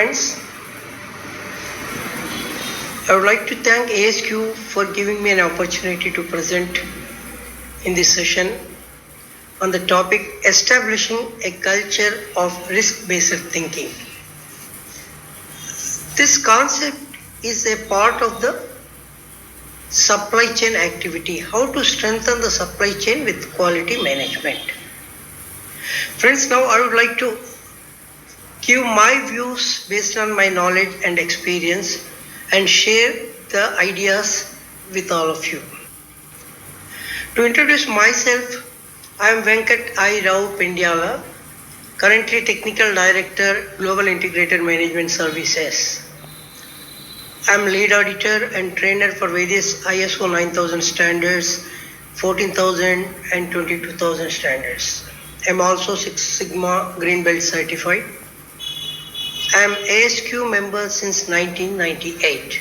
Friends, I would like to thank ASQ for giving me an opportunity to present in this session on the topic establishing a culture of risk-based thinking. This concept is a part of the supply chain activity, how to strengthen the supply chain with quality management. Friends, now I would like to give my views based on my knowledge and experience and share the ideas with all of you. To introduce myself, I am Venkat I. Rao Pendyala, currently Technical Director, Global Integrated Management Services. I am lead auditor and trainer for various ISO 9000 standards, 14000 and 22000 standards. I am also Six Sigma Green Belt certified. I am ASQ member since 1998.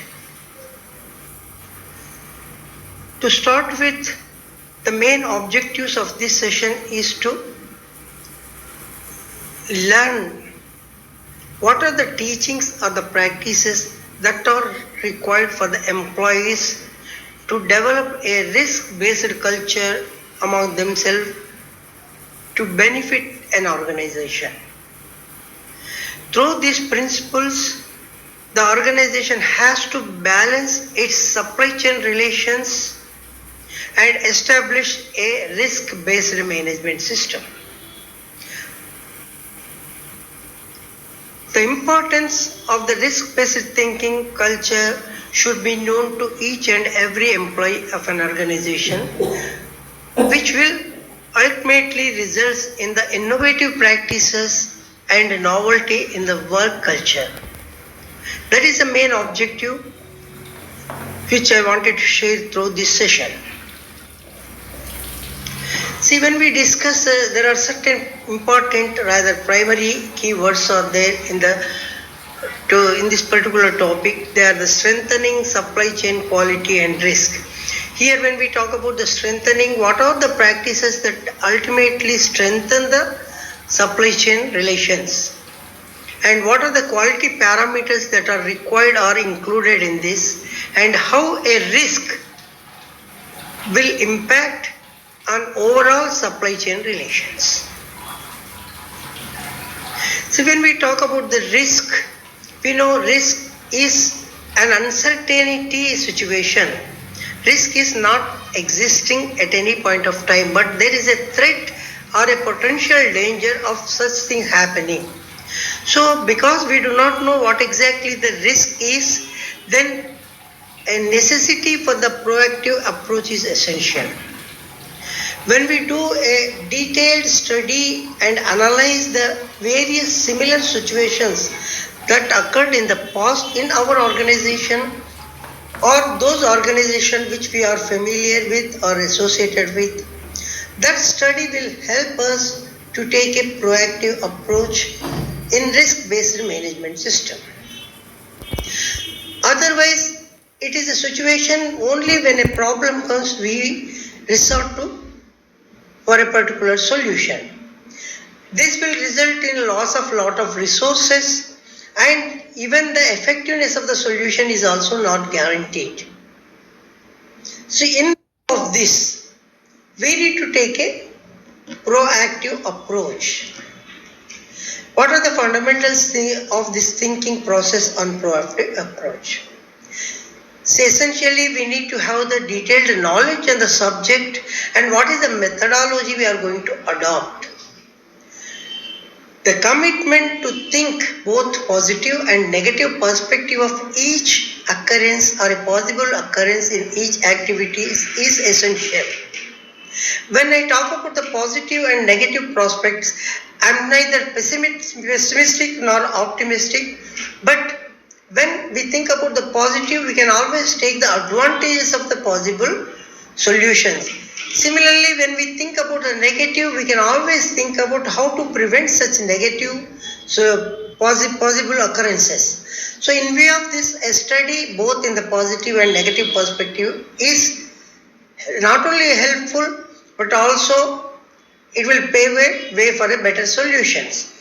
To start with, the main objectives of this session is to learn what are the teachings or the practices that are required for the employees to develop a risk-based culture among themselves to benefit an organization. Through these principles, the organization has to balance its supply chain relations and establish a risk-based management system. The importance of the risk-based thinking culture should be known to each and every employee of an organization, which will ultimately result in the innovative practices and novelty in the work culture. That is the main objective which I wanted to share through this session. See, when we discuss, there are certain important, rather primary keywords are there in this particular topic. They are the strengthening supply chain quality and risk. Here, when we talk about the strengthening, what are the practices that ultimately strengthen the supply chain relations, and what are the quality parameters that are required or included in this, and how a risk will impact on overall supply chain relations. So when we talk about the risk, we know risk is an uncertainty situation. Risk is not existing at any point of time, but there is a threat or a potential danger of such things happening. So because we do not know what exactly the risk is, then a necessity for the proactive approach is essential. When we do a detailed study and analyze the various similar situations that occurred in the past in our organization or those organizations which we are familiar with or associated with, that study will help us to take a proactive approach in risk-based management system. Otherwise, it is a situation only when a problem comes we resort to for a particular solution. This will result in loss of lot of resources, and even the effectiveness of the solution is also not guaranteed. So in of this, we need to take a proactive approach. What are the fundamentals of this thinking process on proactive approach? So essentially, we need to have the detailed knowledge on the subject and what is the methodology we are going to adopt. The commitment to think both positive and negative perspective of each occurrence or a possible occurrence in each activity is essential. When I talk about the positive and negative prospects, I am neither pessimistic nor optimistic, but when we think about the positive, we can always take the advantages of the possible solutions. Similarly, when we think about the negative, we can always think about how to prevent such negative possible occurrences. So in view of this, a study both in the positive and negative perspective is not only helpful, but also it will pave a way for a better solutions.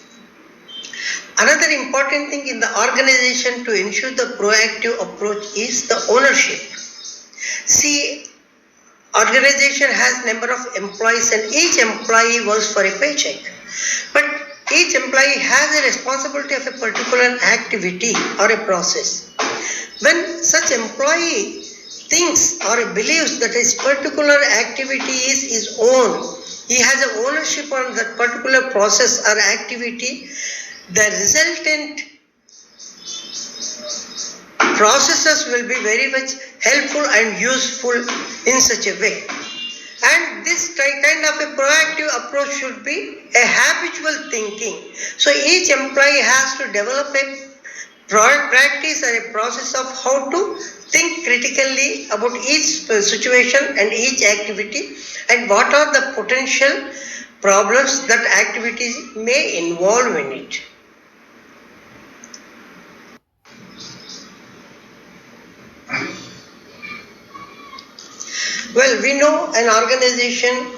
Another important thing in the organization to ensure the proactive approach is the ownership. See, organization has number of employees and each employee works for a paycheck. But each employee has a responsibility of a particular activity or a process. When such employee thinks or believes that his particular activity is his own, he has an ownership on that particular process or activity, the resultant processes will be very much helpful and useful in such a way. And this kind of a proactive approach should be a habitual thinking. So each employee has to develop a practice or a process of how to think critically about each situation and each activity and what are the potential problems that activities may involve in it. Well, we know an organization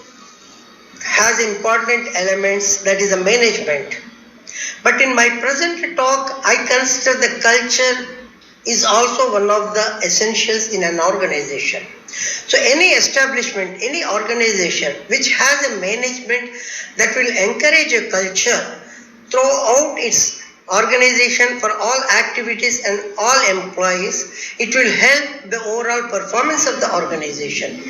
has important elements, that is a management. But in my present talk, I consider the culture is also one of the essentials in an organization. So any establishment, any organization which has a management that will encourage a culture throughout its organization for all activities and all employees, it will help the overall performance of the organization.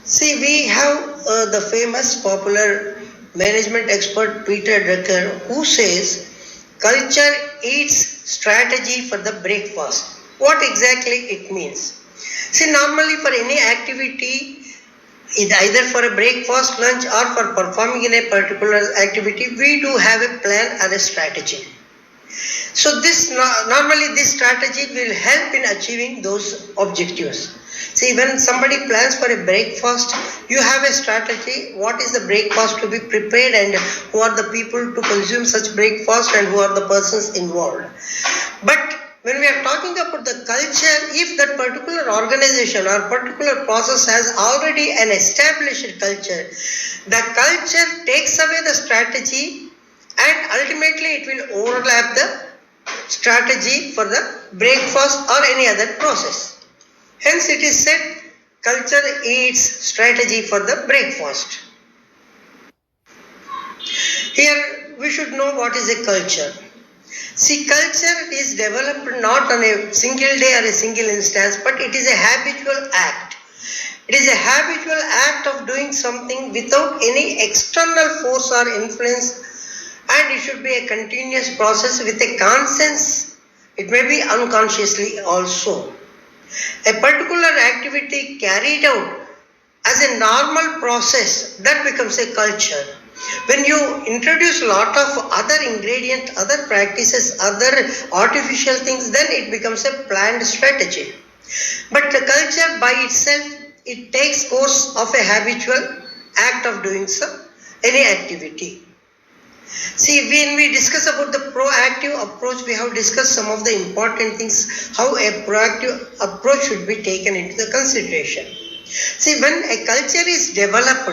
See, we have the famous popular management expert Peter Drucker who says culture eats strategy for the breakfast. What exactly it means? See, normally for any activity, either for a breakfast, lunch or for performing in a particular activity, we do have a plan and a strategy. So normally this strategy will help in achieving those objectives. See, when somebody plans for a breakfast, you have a strategy. What is the breakfast to be prepared and who are the people to consume such breakfast and who are the persons involved. But when we are talking about the culture, if that particular organization or particular process has already an established culture, the culture takes away the strategy and ultimately it will overlap the strategy for the breakfast or any other process. Hence it is said culture eats strategy for the breakfast. Here we should know what is a culture. See, culture is developed not on a single day or a single instance, but it is a habitual act. It is a habitual act of doing something without any external force or influence, and it should be a continuous process with a conscience. It may be unconsciously also. A particular activity carried out as a normal process, that becomes a culture. When you introduce a lot of other ingredients, other practices, other artificial things, then it becomes a planned strategy. But the culture by itself, it takes course of a habitual act of doing so, any activity. See, when we discuss about the proactive approach, we have discussed some of the important things, how a proactive approach should be taken into the consideration. See, when a culture is developed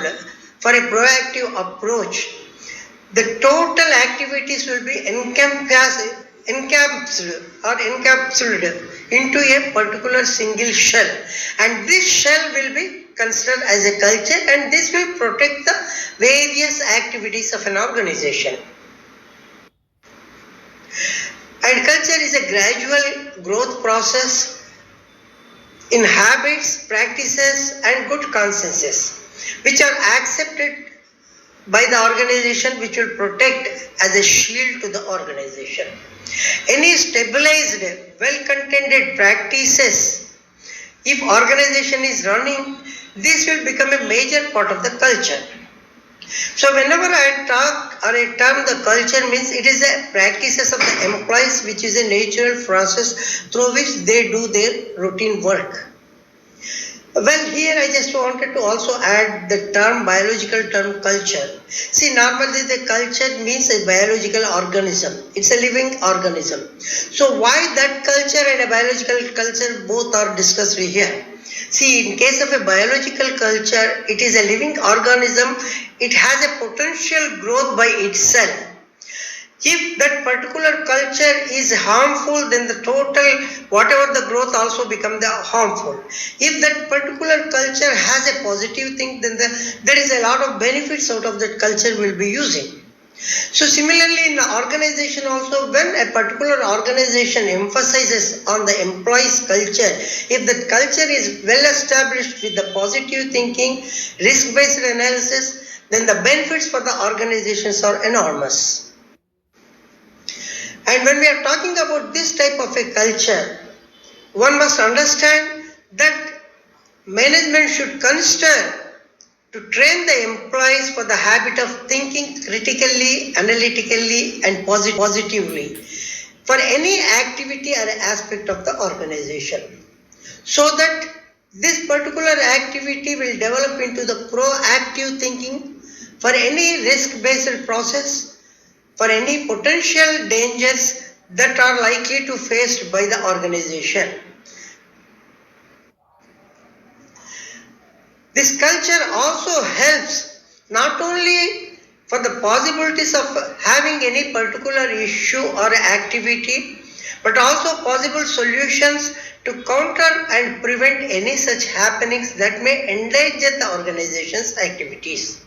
for a proactive approach, the total activities will be encapsulated into a particular single shell, and this shell will be considered as a culture, and this will protect the various activities of an organization. And culture is a gradual growth process in habits, practices and good consensus which are accepted by the organization, which will protect as a shield to the organization. Any stabilized, well-contended practices, if organization is running, this will become a major part of the culture. So whenever I talk or I term the culture, means it is the practices of the employees, which is a natural process through which they do their routine work. Well, here I just wanted to also add the biological term culture. See, normally the culture means a biological organism. It's a living organism. So why that culture and a biological culture both are discussed here? See, in case of a biological culture, it is a living organism. It has a potential growth by itself. If that particular culture is harmful, then the total, whatever the growth also become the harmful. If that particular culture has a positive thing, then there is a lot of benefits out of that culture will be using. So similarly in the organization also, when a particular organization emphasizes on the employee's culture, if that culture is well established with the positive thinking, risk-based analysis, then the benefits for the organizations are enormous. And when we are talking about this type of a culture, one must understand that management should consider to train the employees for the habit of thinking critically, analytically, and positively for any activity or aspect of the organization, so that this particular activity will develop into the proactive thinking for any risk-based process, for any potential dangers that are likely to faced by the organization. This culture also helps not only for the possibilities of having any particular issue or activity, but also possible solutions to counter and prevent any such happenings that may endanger the organization's activities.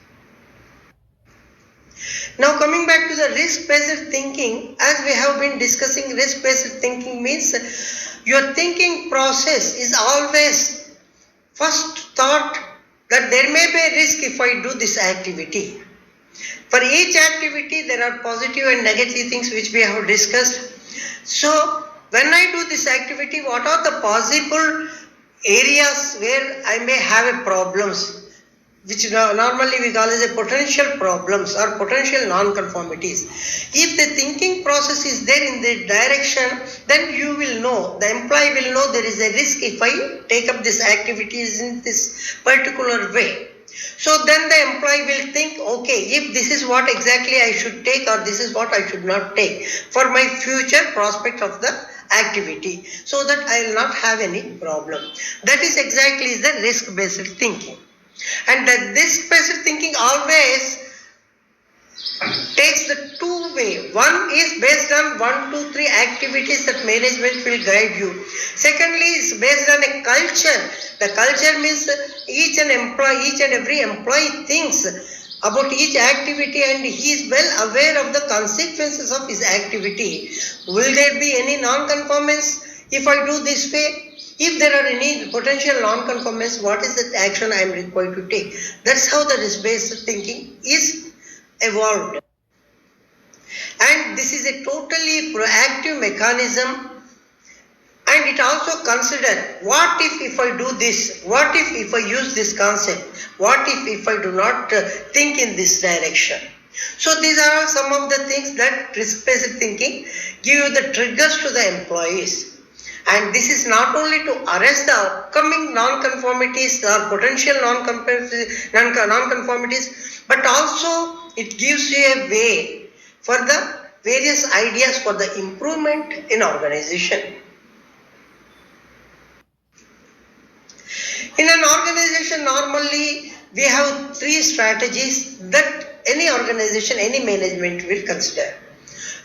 Now coming back to the risk-based thinking, as we have been discussing, risk-based thinking means your thinking process is always first thought that there may be a risk if I do this activity. For each activity, there are positive and negative things which we have discussed. So, when I do this activity, what are the possible areas where I may have a problems, which normally we call as a potential problems or potential non-conformities. If the thinking process is there in the direction, then you will know, the employee will know there is a risk if I take up this activities in this particular way. So then the employee will think, okay, if this is what exactly I should take or this is what I should not take for my future prospect of the activity, so that I will not have any problem. That is exactly the risk-based thinking. And this risk-based thinking always takes the two-way. One is based on 1, 2, 3 activities that management will guide you. Secondly, is based on a culture. The culture means each and every employee thinks about each activity and he is well aware of the consequences of his activity. Will there be any non-conformance if I do this way? If there are any potential non-conformance, what is the action I am required to take? That's how the risk-based thinking is evolved. And this is a totally proactive mechanism, and it also considers what if I do this, what if I use this concept, what if I do not think in this direction. So these are all some of the things that risk-based thinking give you the triggers to the employees. And this is not only to arrest the upcoming non-conformities or potential non-conformities, but also it gives you a way for the various ideas for the improvement in organization. In an organization, normally we have 3 strategies that any organization, any management will consider: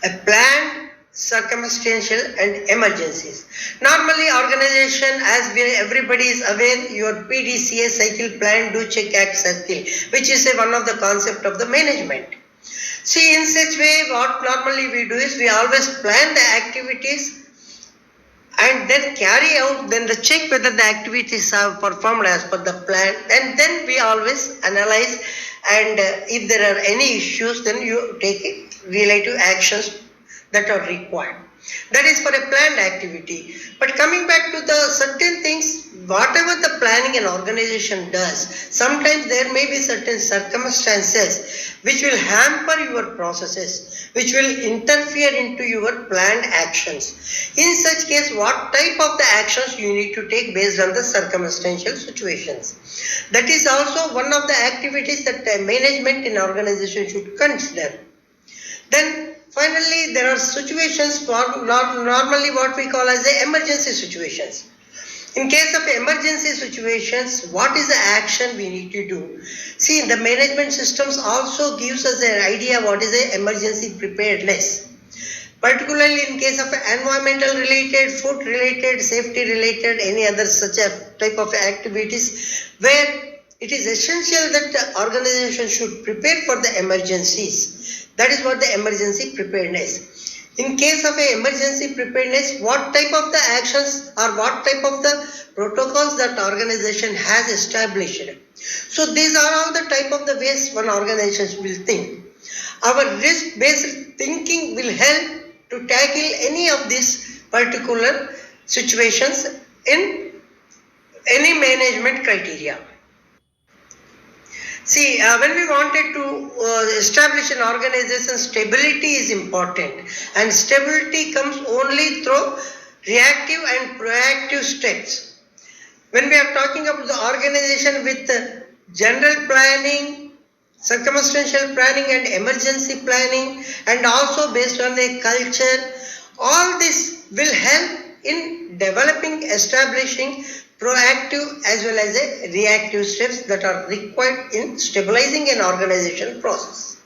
a planned, circumstantial, and emergencies. Normally, organization, as everybody is aware, your PDCA cycle, plan, do, check, act, circle, which is one of the concept of the management. See, in such way, what normally we do is we always plan the activities and then carry out, then the check whether the activities are performed as per the plan, and then we always analyze, and if there are any issues, then you take relative actions that are required. That is for a planned activity. But coming back to the certain things, whatever the planning an organization does, sometimes there may be certain circumstances which will hamper your processes, which will interfere into your planned actions. In such case, what type of the actions you need to take based on the circumstantial situations. That is also one of the activities that management in organization should consider. Then finally, there are situations, normally what we call as the emergency situations. In case of emergency situations, what is the action we need to do? See, the management systems also gives us an idea what is the emergency preparedness. Particularly in case of environmental related, food related, safety related, any other such a type of activities where it is essential that the organization should prepare for the emergencies. That is what the emergency preparedness. In case of a emergency preparedness, what type of the actions or what type of the protocols that organization has established. So these are all the type of the ways one organization will think. Our risk-based thinking will help to tackle any of these particular situations in any management criteria. See, when we wanted to establish an organization, stability is important, and stability comes only through reactive and proactive steps. When we are talking about the organization with general planning, circumstantial planning and emergency planning, and also based on the culture, all this will help in developing, establishing proactive as well as a reactive steps that are required in stabilizing an organization process.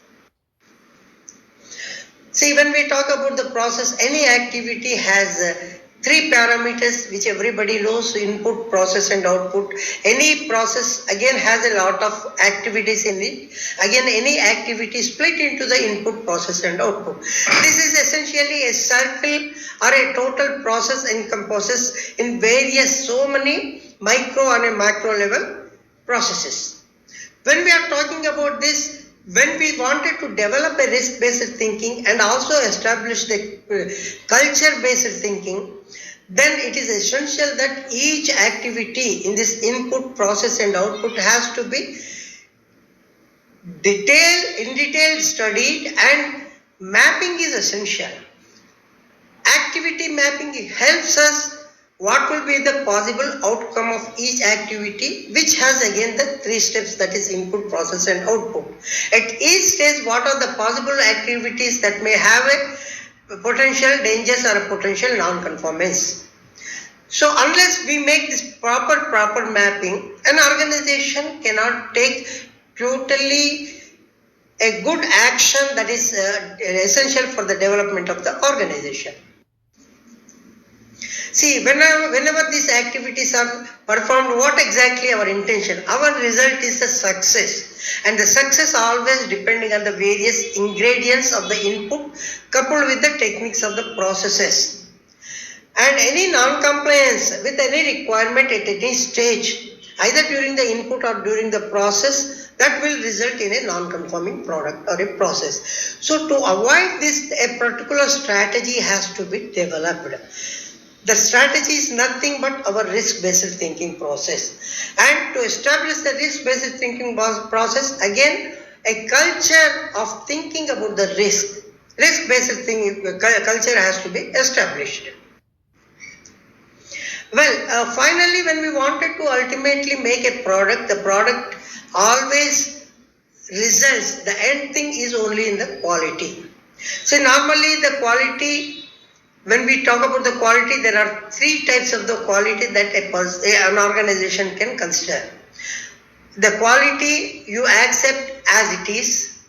See, when we talk about the process, any activity has three parameters which everybody knows: input, process and output. Any process again has a lot of activities in it. Again, any activity split into the input, process and output. This is essentially a circle or a total process encompasses in various so many micro and a macro level processes. When we are talking about this, when we wanted to develop a risk-based thinking and also establish the culture-based thinking, then it is essential that each activity in this input, process and output has to be in detail studied, and mapping is essential. Activity mapping helps us what will be the possible outcome of each activity, which has again the three steps, that is input, process and output. At each stage, what are the possible activities that may have a potential dangers or a potential non-conformance. So unless we make this proper mapping, an organization cannot take totally a good action that is essential for the development of the organization. See, whenever these activities are performed, what exactly our intention? Our result is a success, and the success always depending on the various ingredients of the input coupled with the techniques of the processes. And any non-compliance with any requirement at any stage, either during the input or during the process, that will result in a non-conforming product or a process. So to avoid this, a particular strategy has to be developed. The strategy is nothing but our risk-based thinking process. And to establish the risk-based thinking process, again, a culture of thinking about the risk-based thinking culture has to be established. Well, finally, when we wanted to ultimately make a product, the product always results, the end thing is only in the quality. So normally the quality, when we talk about the quality, there are three types of the quality that an organization can consider. The quality you accept as it is,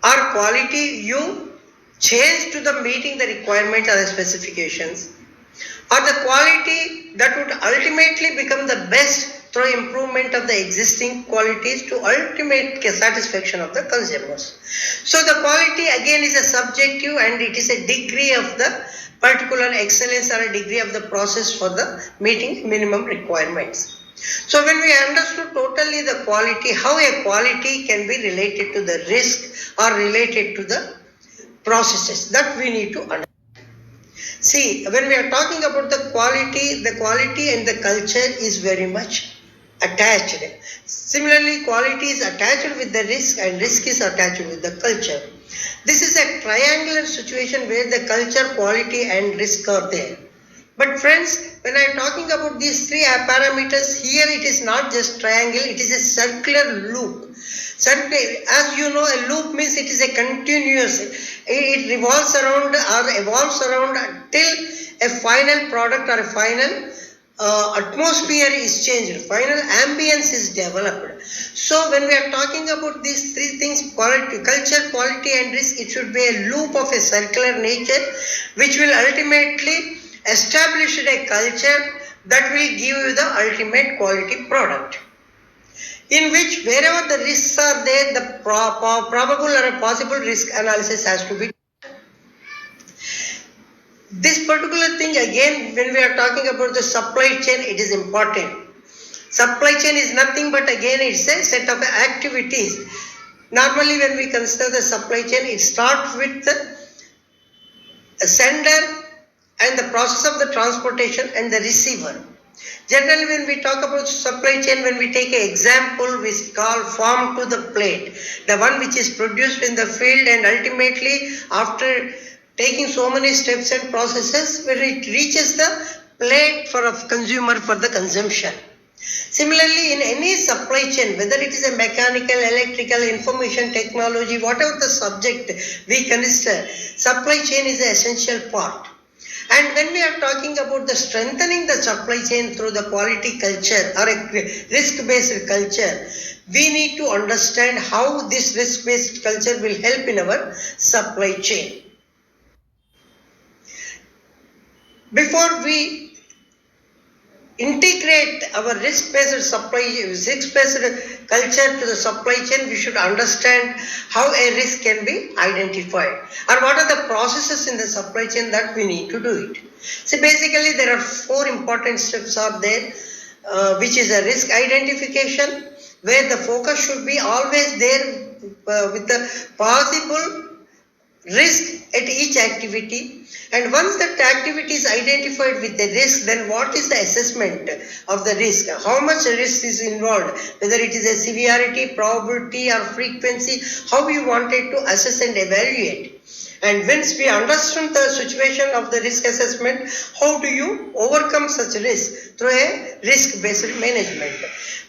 or quality you change to the meeting the requirements or the specifications, or the quality that would ultimately become the best through improvement of the existing qualities to ultimate satisfaction of the consumers. So the quality again is a subjective, and it is a degree of the particular excellence or a degree of the process for the meeting minimum requirements. So when we understood totally the quality, how a quality can be related to the risk or related to the processes, that we need to understand. See, when we are talking about the quality and the culture is very much attached. Similarly, quality is attached with the risk and risk is attached with the culture. This is a triangular situation where the culture, quality and risk are there. But friends, when I am talking about these three parameters, here it is not just triangle, it is a circular loop. As you know, a loop means it is a continuous, it revolves around or evolves around till a final product or a final atmosphere is changed, final ambience is developed. So when we are talking about these three things, quality, culture, quality and risk, it should be a loop of a circular nature which will ultimately establish a culture that will give you the ultimate quality product, in which wherever the risks are there, the probable or a possible risk analysis has to be. This particular thing, again, when we are talking about the supply chain, it is important. Supply chain is nothing but, again, it's a set of activities. Normally when we consider the supply chain, it starts with the sender and the process of the transportation and the receiver. Generally, when we talk about supply chain, when we take an example, we call farm to the plate, the one which is produced in the field, and ultimately after taking so many steps and processes, when it reaches the plate for a consumer for the consumption. Similarly, in any supply chain, whether it is a mechanical, electrical, information technology, whatever the subject we consider, supply chain is an essential part. And when we are talking about the strengthening the supply chain through the quality culture or a risk-based culture, we need to understand how this risk-based culture will help in our supply chain. Before we integrate our risk-based culture to the supply chain, we should understand how a risk can be identified or what are the processes in the supply chain that we need to do it. So basically there are four important steps are there, which is a risk identification, where the focus should be always there with the possible risk at each activity. And once that activity is identified with the risk, then what is the assessment of the risk? How much risk is involved? Whether it is a severity, probability or frequency, how you wanted to assess and evaluate. And once we understand the situation of the risk assessment, how do you overcome such risk? Through a risk-based management.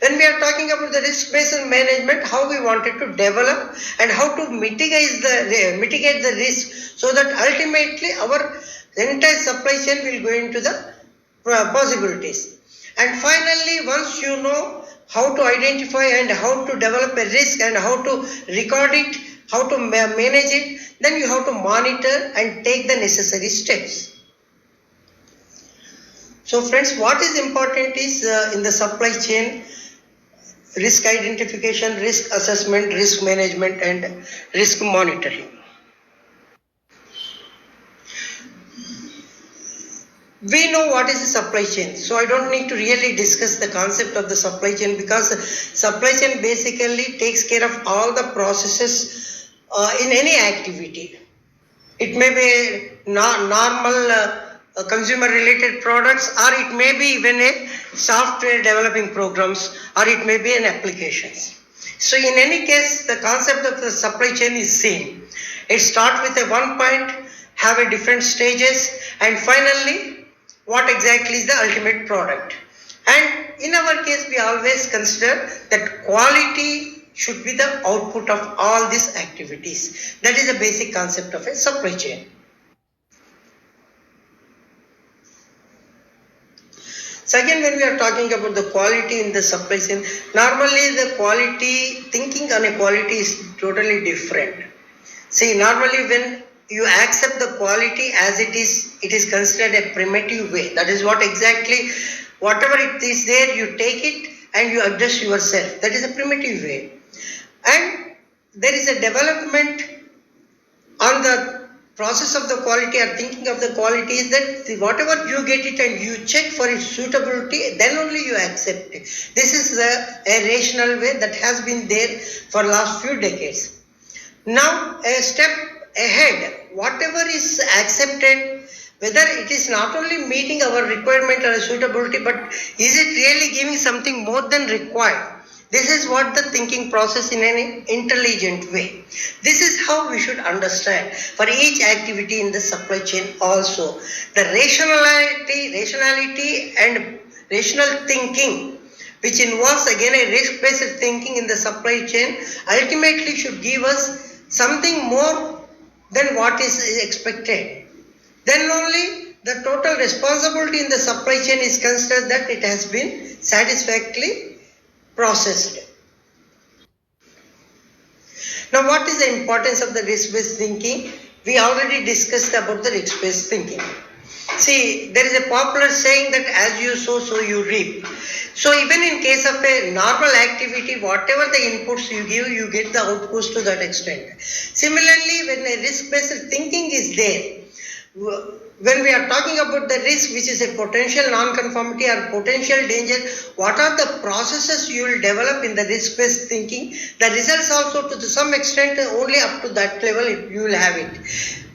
When we are talking about the risk-based management, how we wanted to develop and how to mitigate the risk, so that ultimately our entire supply chain will go into the possibilities. And finally, once you know how to identify and how to develop a risk and how to record it, how to manage it, then you have to monitor and take the necessary steps. So friends, what is important is in the supply chain, risk identification, risk assessment, risk management and risk monitoring. We know what is the supply chain, so I don't need to really discuss the concept of the supply chain, because supply chain basically takes care of all the processes in any activity. It may be normal consumer related products, or it may be even a software developing programs, or it may be an applications. So in any case, the concept of the supply chain is same. It starts with a one point, have a different stages, and finally what exactly is the ultimate product. And in our case, we always consider that quality should be the output of all these activities. That is the basic concept of a supply chain. So again, when we are talking about the quality in the supply chain, normally the quality, thinking on a quality is totally different. See, normally when you accept the quality as it is considered a primitive way. That is what exactly, whatever it is there, you take it and you adjust yourself. That is a primitive way. And there is a development on the process of the quality or thinking of the quality, is that whatever you get it and you check for its suitability, then only you accept it. This is a rational way that has been there for last few decades. Now a step ahead, whatever is accepted, whether it is not only meeting our requirement or suitability, but is it really giving something more than required? This is what the thinking process in an intelligent way. This is how we should understand for each activity in the supply chain also. The rationality and rational thinking, which involves again a risk-based thinking in the supply chain, ultimately should give us something more than what is expected. Then only the total responsibility in the supply chain is considered that it has been satisfactorily processed. Now, what is the importance of the risk-based thinking? We already discussed about the risk-based thinking. See, there is a popular saying that as you sow, so you reap. So even in case of a normal activity, whatever the inputs you give, you get the outputs to that extent. Similarly, when a risk-based thinking is there, when we are talking about the risk, which is a potential non-conformity or potential danger, what are the processes you will develop in the risk-based thinking? The results also to some extent only up to that level you will have it.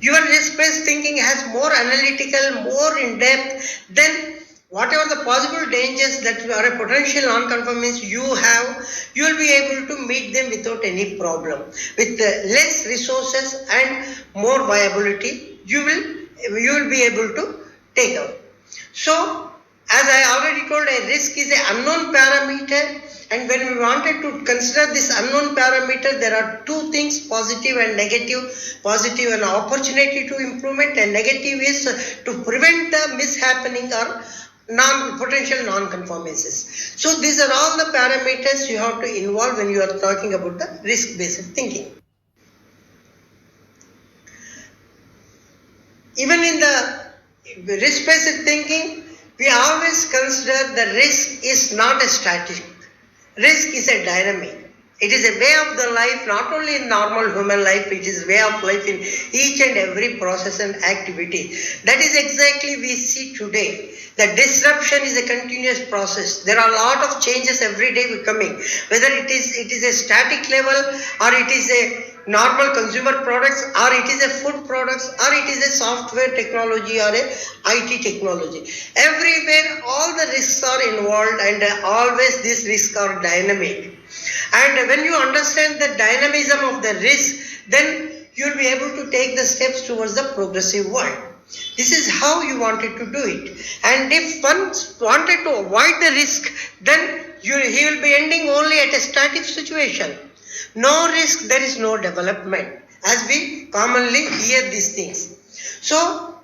Your risk-based thinking has more analytical, more in-depth, then whatever the possible dangers that are a potential non-conformance you have, you will be able to meet them without any problem. With less resources and more viability, you will be able to take out. So, as I already told, a risk is an unknown parameter, and when we wanted to consider this unknown parameter, there are two things, positive and negative. Positive, an opportunity to improvement, and negative is to prevent the mishappening or potential non-conformances. So these are all the parameters you have to involve when you are talking about the risk-based thinking. Even in the risk-based thinking, we always consider the risk is not a static. Risk is a dynamic. It is a way of the life, not only in normal human life, it is way of life in each and every process and activity. That is exactly we see today. The disruption is a continuous process. There are a lot of changes every day coming. Whether it is a static level, or it is a normal consumer products, or it is a food products, or it is a software technology or a IT technology. Everywhere all the risks are involved, and always these risks are dynamic. And when you understand the dynamism of the risk, then you will be able to take the steps towards the progressive world. This is how you wanted to do it. And if one wanted to avoid the risk, then he will be ending only at a static situation. No risk, there is no development, as we commonly hear these things. So,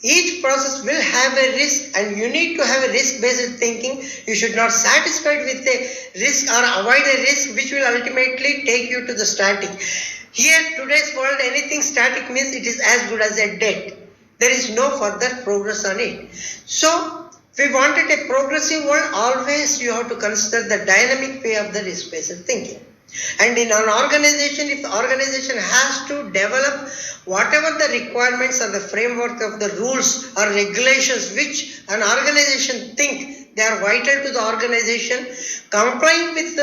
each process will have a risk, and you need to have a risk-based thinking. You should not satisfied with a risk or avoid a risk which will ultimately take you to the static. Here, today's world, anything static means it is as good as a dead. There is no further progress on it. So, if we wanted a progressive world, always you have to consider the dynamic way of the risk-based thinking. And in an organization, if the organization has to develop whatever the requirements or the framework of the rules or regulations which an organization think they are vital to the organization, complying with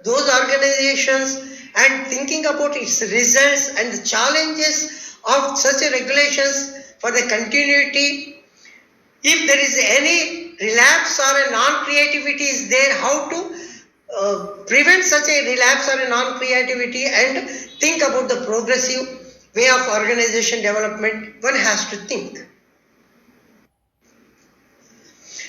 those organizations and thinking about its results and the challenges of such a regulations for the continuity. If there is any relapse or a non-creativity is there, how to prevent such a relapse or a non-creativity, and think about the progressive way of organization development, one has to think.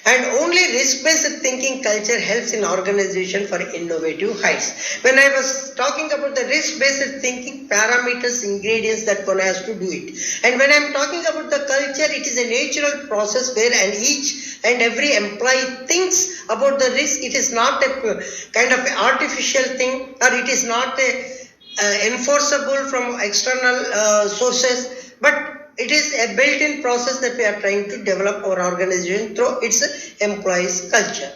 And only risk-based thinking culture helps in organization for innovative heights. When I was talking about the risk-based thinking parameters, ingredients that one has to do it. And when I'm talking about the culture, it is a natural process where each and every employee thinks about the risk. It is not a kind of artificial thing, or it is not enforceable from external sources, but it is a built-in process that we are trying to develop our organization through its employees' culture.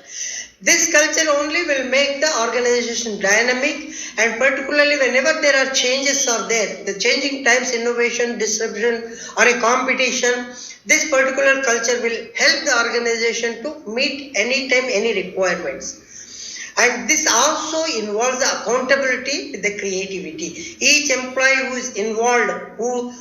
This culture only will make the organization dynamic, and particularly whenever there are changes are there, the changing times, innovation, disruption, or a competition, this particular culture will help the organization to meet anytime any requirements. And this also involves the accountability with the creativity. Each employee who is involved, who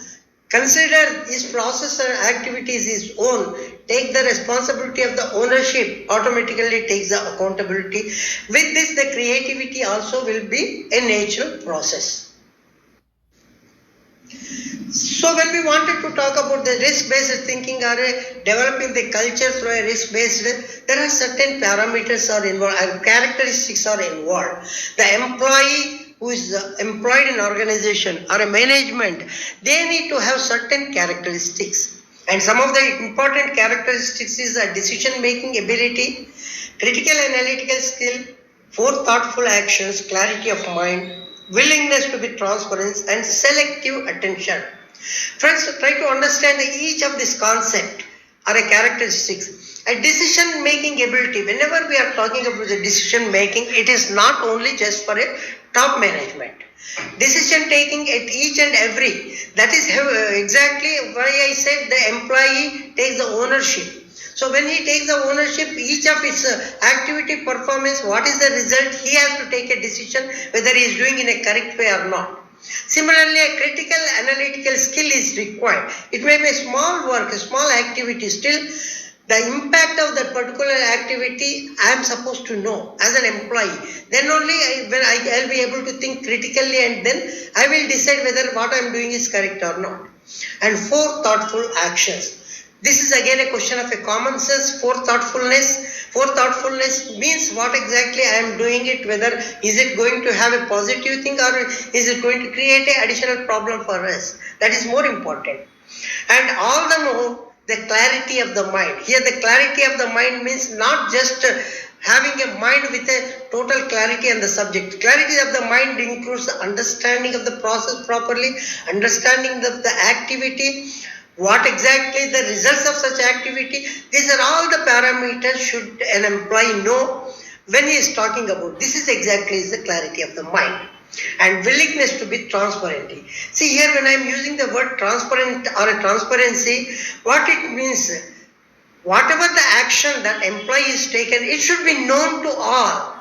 consider his process and activities his own, take the responsibility of the ownership, automatically takes the accountability. With this, the creativity also will be a natural process. So when we wanted to talk about the risk-based thinking or developing the culture through a risk-based, there are certain parameters are involved and characteristics are involved. The employee who is employed in organization or a management, they need to have certain characteristics. And some of the important characteristics is a decision-making ability, critical analytical skill, thoughtful actions, clarity of mind, willingness to be transparent, and selective attention. Friends, try to understand each of these concepts are a characteristics. A decision-making ability, whenever we are talking about the decision-making, it is not only just for a top management. Decision taking at each and every, that is exactly why I said the employee takes the ownership. So when he takes the ownership, each of its activity performance, what is the result, he has to take a decision whether he is doing in a correct way or not. Similarly, a critical analytical skill is required. It may be a small work, a small activity, still the impact of that particular activity I am supposed to know as an employee. Then only I'll be able to think critically, and then I will decide whether what I am doing is correct or not. And 4, thoughtful actions. This is again a question of a common sense. 4, thoughtfulness. 4, thoughtfulness means what exactly I am doing it, whether is it going to have a positive thing or is it going to create an additional problem for us. That is more important. And all the more, the clarity of the mind. Here the clarity of the mind means not just having a mind with a total clarity on the subject. Clarity of the mind includes the understanding of the process properly, understanding of the activity, what exactly the results of such activity. These are all the parameters should an employee know when he is talking about. This is exactly the clarity of the mind. And willingness to be transparent. See here, when I am using the word transparent or a transparency, what it means, whatever the action that employee is taken, it should be known to all.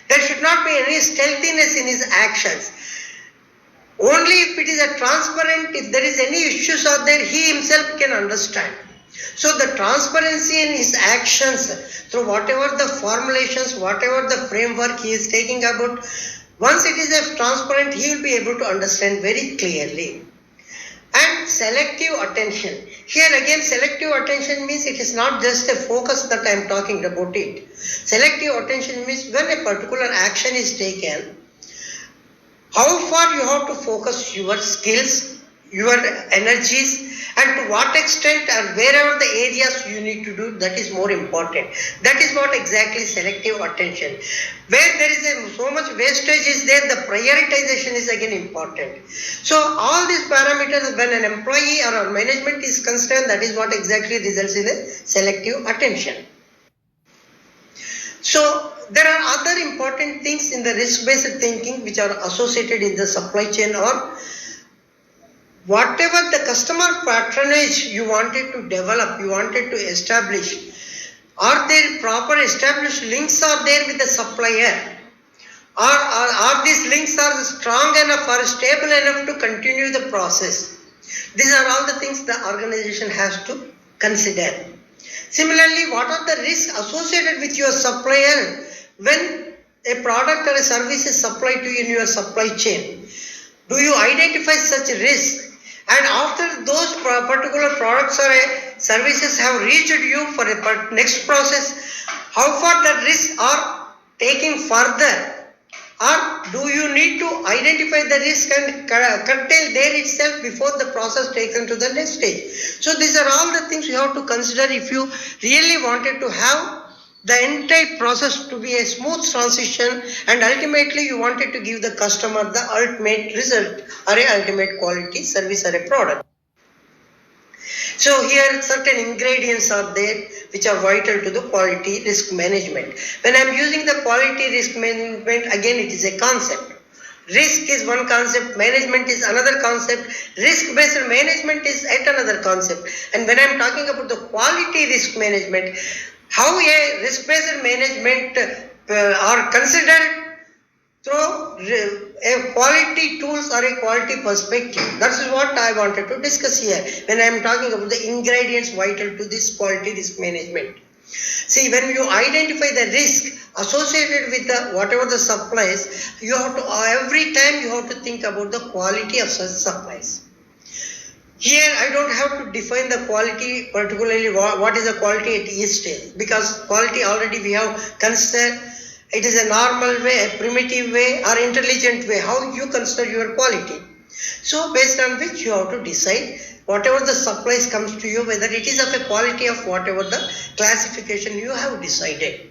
There should not be any stealthiness in his actions. Only if it is a transparent, if there is any issues out there, he himself can understand. So the transparency in his actions through whatever the formulations, whatever the framework he is taking about, once it is a transparent, he will be able to understand very clearly. And selective attention. Here again, selective attention means it is not just a focus that I am talking about it. Selective attention means when a particular action is taken, how far you have to focus your skills, your energies, and to what extent or wherever the areas you need to do, that is more important. That is what exactly selective attention. Where there is so much wastage is there, the prioritization is again important. So all these parameters, when an employee or management is concerned, that is what exactly results in a selective attention. So there are other important things in the risk-based thinking which are associated in the supply chain, or whatever the customer patronage you wanted to develop, you wanted to establish, are there proper established links are there with the supplier? Are these links are strong enough or stable enough to continue the process? These are all the things the organization has to consider. Similarly, what are the risks associated with your supplier when a product or a service is supplied to you in your supply chain? Do you identify such risks? And after those particular products or services have reached you for a next process, how far the risks are taken further? Or do you need to identify the risk and curtail there itself before the process takes into the next stage? So these are all the things you have to consider if you really wanted to have the entire process to be a smooth transition, and ultimately you wanted to give the customer the ultimate result or a ultimate quality service or a product. So here certain ingredients are there which are vital to the quality risk management. When I am using the quality risk management, again it is a concept. Risk is one concept, management is another concept, risk-based management is yet another concept. And when I am talking about the quality risk management, how a risk-based management are considered through a quality tools or a quality perspective. That is what I wanted to discuss here when I am talking about the ingredients vital to this quality risk management. See, when you identify the risk associated with the whatever the supplies, you have to every time you have to think about the quality of such supplies. Here I don't have to define the quality particularly what is the quality at each stage, because quality already we have considered. It is a normal way, a primitive way or intelligent way how you consider your quality. So based on which you have to decide whatever the supplies comes to you, whether it is of a quality of whatever the classification you have decided.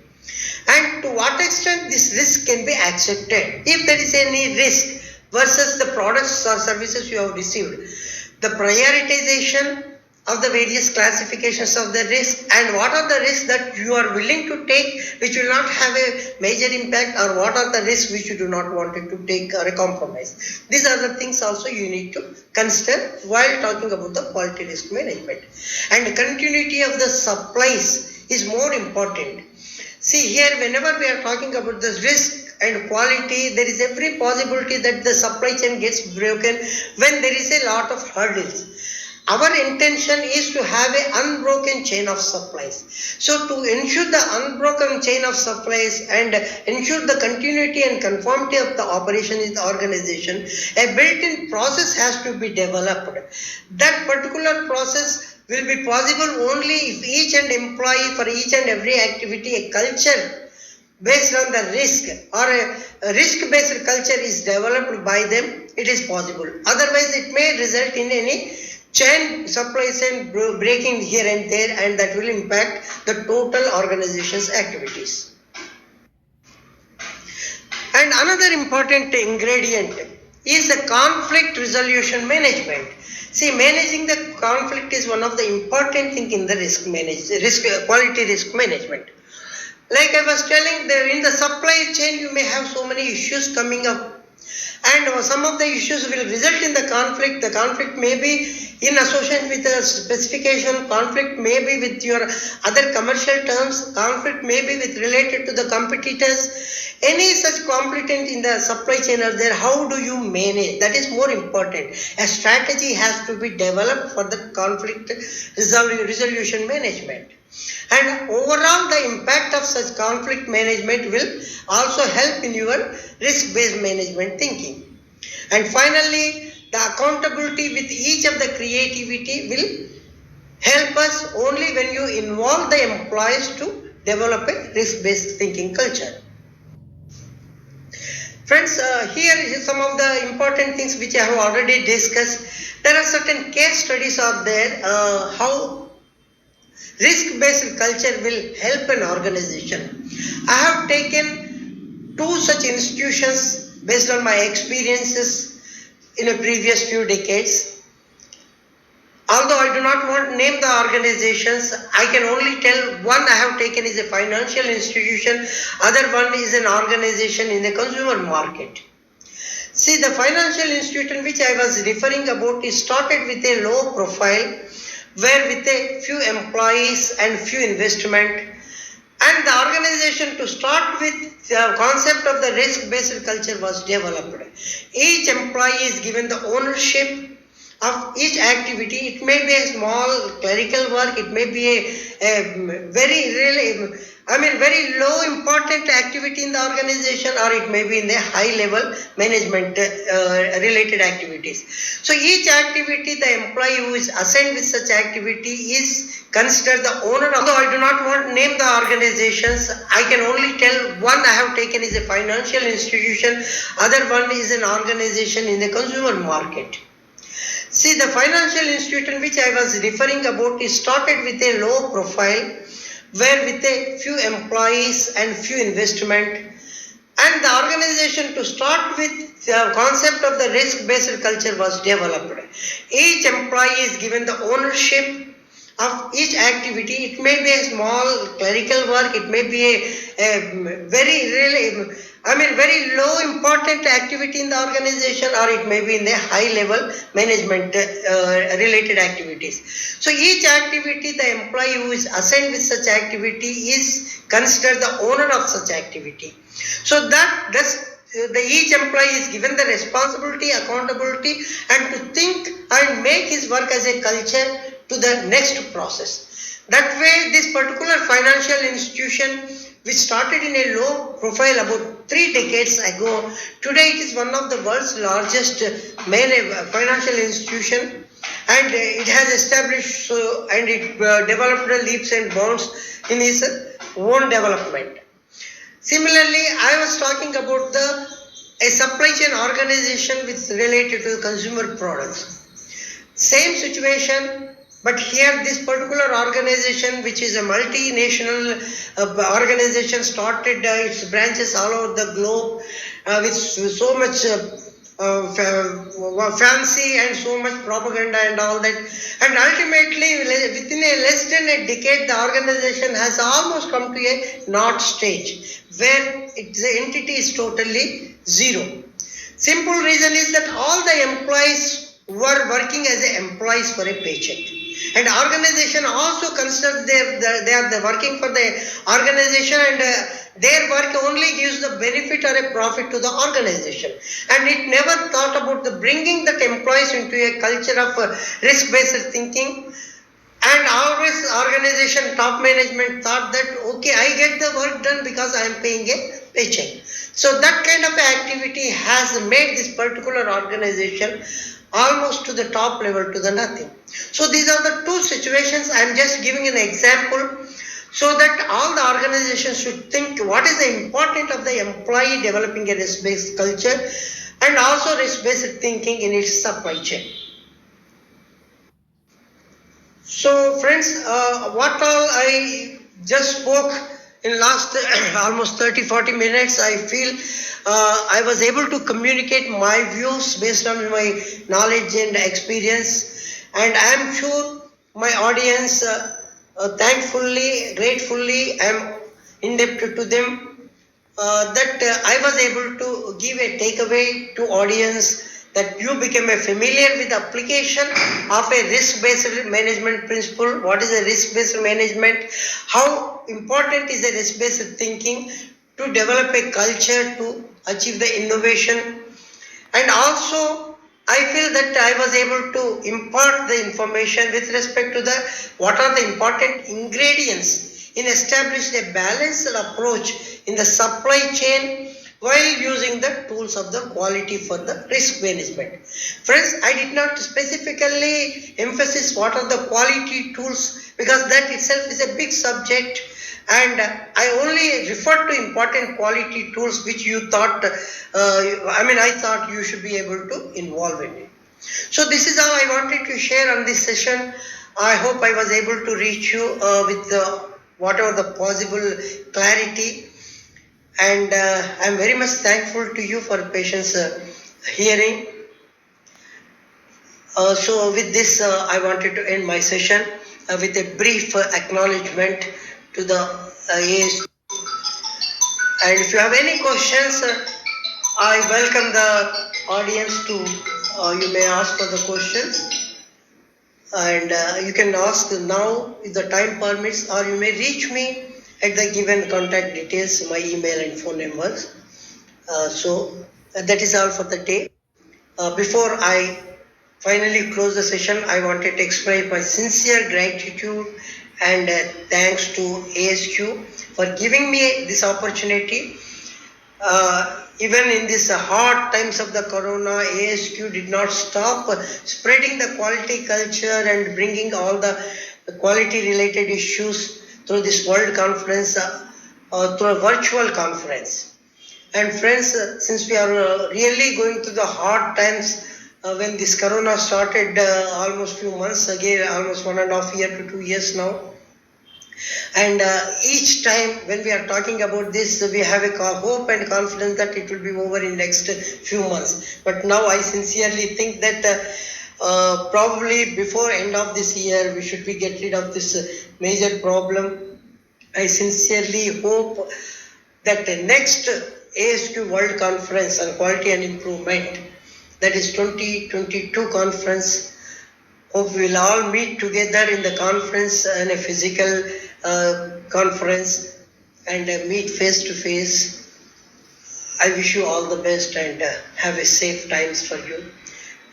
And to what extent this risk can be accepted. If there is any risk versus the products or services you have received, the prioritization of the various classifications of the risk, and what are the risks that you are willing to take which will not have a major impact, or what are the risks which you do not want it to take or a compromise. These are the things also you need to consider while talking about the quality risk management. And continuity of the supplies is more important. See here, whenever we are talking about the risk and quality, there is every possibility that the supply chain gets broken when there is a lot of hurdles. Our intention is to have an unbroken chain of supplies. So to ensure the unbroken chain of supplies and ensure the continuity and conformity of the operation in the organization, a built-in process has to be developed. That particular process will be possible only if each and employee for each and every activity, a culture based on the risk or a risk-based culture is developed by them, it is possible. Otherwise, it may result in any chain supply chain breaking here and there, and that will impact the total organization's activities. And another important ingredient is the conflict resolution management. See, managing the conflict is one of the important things in the quality risk management. Like I was telling, in the supply chain you may have so many issues coming up, and some of the issues will result in the conflict. The conflict may be in association with a specification, conflict may be with your other commercial terms, conflict may be with related to the competitors. Any such conflict in the supply chain are there, how do you manage? That is more important. A strategy has to be developed for the conflict resolution management. And overall, the impact of such conflict management will also help in your risk-based management thinking. And finally, the accountability with each of the creativity will help us only when you involve the employees to develop a risk-based thinking culture. Friends, here is some of the important things which I have already discussed. There are certain case studies out there, how risk-based culture will help an organization. I have taken two such institutions based on my experiences in a previous few decades. Although I do not want to name the organizations, I can only tell one I have taken is a financial institution, other one is an organization in the consumer market. See, the financial institution which I was referring about is started with a low profile, where with a few employees and few investment, and the organization to start with, the concept of the risk-based culture was developed. Each employee is given the ownership of each activity. It may be a small clerical work, it may be a very low important activity in the organization, or it may be in the high level management related activities. So each activity, the employee who is assigned with such activity is considered the owner. Although I do not want to name the organizations, I can only tell one I have taken is a financial institution, other one is an organization in the consumer market. See, the financial institution which I was referring about is started with a low profile, where with a few employees and few investment, and the organization to start with, the concept of the risk-based culture was developed. Each employee is given the ownership of each activity. It may be a small clerical work, it may be a very low important activity in the organization, or it may be in the high level management related activities. So each activity, the employee who is assigned with such activity is considered the owner of such activity. So each employee is given the responsibility, accountability, and to think and make his work as a culture to the next process. That way, this particular financial institution, which started in a low profile about 3 decades ago, today it is one of the world's largest financial institution, and it has established and it developed leaps and bounds in its own development. Similarly, I was talking about the a supply chain organization with related to consumer products. Same situation, but here this particular organization, which is a multinational organization, started its branches all over the globe with so much fancy and so much propaganda and all that. And ultimately, within a less than a decade, the organization has almost come to a not stage where the entity is totally zero. Simple reason is that all the employees were working as employees for a paycheck. And organization also considers they are working for the organization, and their work only gives the benefit or a profit to the organization. And it never thought about the bringing that employees into a culture of risk-based thinking. And always organization top management thought that, okay, I get the work done because I am paying a paycheck. So that kind of activity has made this particular organization almost to the top level to the nothing. So these are the two situations. I am just giving an example so that all the organizations should think what is the importance of the employee developing a risk-based culture and also risk-based thinking in its supply chain. So friends, what all I just spoke in last almost 30-40 minutes, I feel I was able to communicate my views based on my knowledge and experience, and I am sure my audience thankfully, gratefully, I am indebted to them that I was able to give a takeaway to audience that you become familiar with the application of a risk-based management principle. What is a risk-based management? How important is a risk-based thinking to develop a culture to achieve the innovation? And also, I feel that I was able to impart the information with respect to the what are the important ingredients in establishing a balanced approach in the supply chain while using the tools of the quality for the risk management. Friends, I did not specifically emphasize what are the quality tools because that itself is a big subject, and I only referred to important quality tools which you thought, I thought you should be able to involve in it. So this is all I wanted to share on this session. I hope I was able to reach you with whatever the possible clarity. And I am very much thankful to you for patience hearing. So with this, I wanted to end my session with a brief acknowledgement to the AS. And if you have any questions, I welcome the audience to, you may ask for the questions. And you can ask now if the time permits, or you may reach me at the given contact details, my email and phone numbers. So that is all for the day. Before I finally close the session, I wanted to express my sincere gratitude and thanks to ASQ for giving me this opportunity. Even in these hard times of the corona, ASQ did not stop spreading the quality culture and bringing all the quality related issues through this world conference, through a virtual conference. And friends, since we are really going through the hard times, when this corona started almost few months ago, almost 1.5 years to 2 years now. And each time when we are talking about this, we have a hope and confidence that it will be over in next few months. But now I sincerely think that probably before end of this year, we should be get rid of this major problem. I sincerely hope that the next ASQ World Conference on Quality and Improvement, that is 2022 conference, hope we will all meet together in the conference and a physical conference and meet face to face. I wish you all the best and have a safe times for you.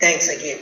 Thanks again.